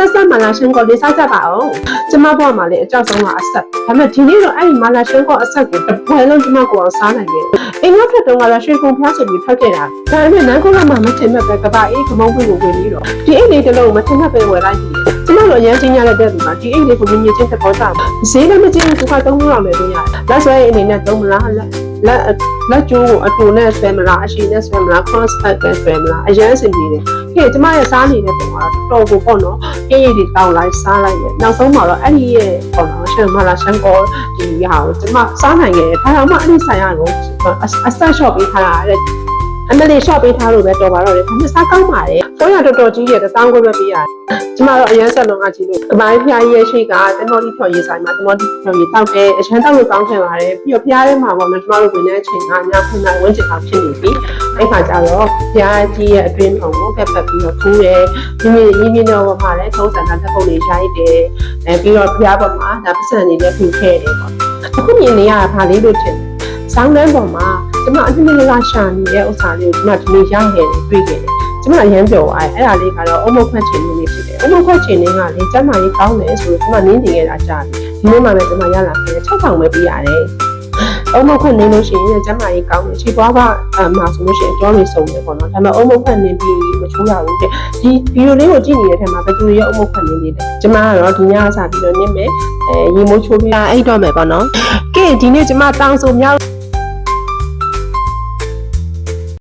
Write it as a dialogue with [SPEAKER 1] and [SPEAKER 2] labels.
[SPEAKER 1] ဆက်ဆက်မာလာရှင်ကိုလေးစားကြပါအောင်ကျမဘွားမှာလေအကြောက်ဆုံးကအဆက်ဒါပေမဲ့ဒီနေ့တော့အဲ့ဒီမာလာရှင်ကိုအဆက်ကိုတပွဲလုံးကျမကိုအောင်စားနိုင်တယ်အိမ်ရောက်ထွက်တော့ကလည်းရွှေကုန်ဖျားဆိုပြီးထွက်ခဲ့တာဒါပေမဲ့နန်းကုန်းကမှမထင်မဲ့ပဲကဘာအေးကမုန်းဝင်ကိုဝင်ပြီးတော့ဒီအိမ်လေးတစ်လုံးမထင်မဲ့ပဲဝယ်လိုက်ပြီကျမတို့အရင်ချင်းရတဲ့တူမှာဒီအိမ်လေးကိုမြင်မြင်ချင်းသဘောကျဈေးလည်းမကျင်းဘူးသူက300လောက်နဲ့ပြင်ရတယ်လက်ဆွဲအနေနဲ့သုံးမလားလက်ကျိုးကိုအတူနဲ့ဆွဲမလားအရှိနဲ့ဆွဲမလား cross cut နဲ့ဆွဲမလားအရင်အဆင်ပြေတယ်ခေကျမရဲ့စားနေတဲ့ပုံကတော့တော်ကိုပေါ့နော်အေးအေးဒီတောင်းလိုက်စားလိုက်တယ်နောက်ဆုံးမှာတော့အဲ့ဒီရဲ့ပေါ့နော်ရှင်မလာရှန်ကိုဒီဟာကိုကျမစားနိုင်ခဲ့တယ်ဒါတော့မှအဲ့ဒီဆိုင်ရကိုအဆက် shop ပေးထားတာတဲ့အမလေး shop ပေးထားလို့ပဲတော်ပါတော့တယ်ဒါပေမဲ့စားကောင်းပါတယ်400တော်တော်ကြီးရဲ့1000ခွဲပဲပေးရတယ်ကျမတို့အရင်ဆက်လုံးကကြည့်လို့ကပိုင်းဖျားကြီးရဲ့ရှိကတမော်တီဖြော်ရေးဆိုင်မှာတမော်တီဖြော်ရေးတောက်တယ်အချမ်းတောက်လို့ကောင်းထင်ပါတယ်ပြီးတော့ဖျားထဲမှာပေါ့နော်ကျမတို့ဝင်တဲ့အချိန်ကည9:00ဝန်းကျင်လောက်ဖြစ်နေပြီအဲ့ခါကျတော့ဖျားကြီးရဲ့အတွင်းထုံကိုကပ်ပတ်ပြီးတော့ခူးတယ်မြင်းတော့မှာလည်းထုံးစံတာတစ်ပုံလေးရိုက်တယ်ပြီးတော့ဖျားပေါ်မှာဒါပတ်စံနေလည်းခူးခဲ့တယ်ပေါ့အခုမြင်နေရတာဗာလေးလို့ထင်ဆောင်းတန်းပေါ်မှာကျမအနှစ်နှစ်ကရှာနေတဲ့ဥစ္စာလေးကိုကျမဒီနေ့ရခဲ့တယ်တွေ့ခဲ့တယ်ကျမအရင်ပြောသွားအဲ့ဒါလေးကတော့အုံမခွက်ချင်နေဖြစ်တယ်အုံမခွက်ချင်နေကလေကျမကြီးကောင်းတယ်ဆိုတော့ကျမနင်းနေခဲ့တာကြာပြီဒီနေ့မှလည်းကျမရလာခဲ့6000ပဲပေးရတယ်အုံမခွက်နေလို့ရှိရင်ကျမကြီးကောင်းတယ်ခြေပွားကမှာဆိုလို့ရှိရင်ကြောလေးစုံတယ်ပေါ့နော်ဒါပေမဲ့အုံမခွက်နေပြီးမချိုးရဘူးတဲ့ဒီဗီဒီယိုလေးကိုကြည့်နေတဲ့ထဲမှာဘယ်သူရဲ့အုံမခွက်နေနေလဲကျမကတော့ဒီညအစားပြီးတော့နင်းမယ်ရေမိုးချိုးပြီးအဲ့တော့မယ်ပေါ့နော်ကဲဒီနေ့ကျမတောင်းဆိုမြောက်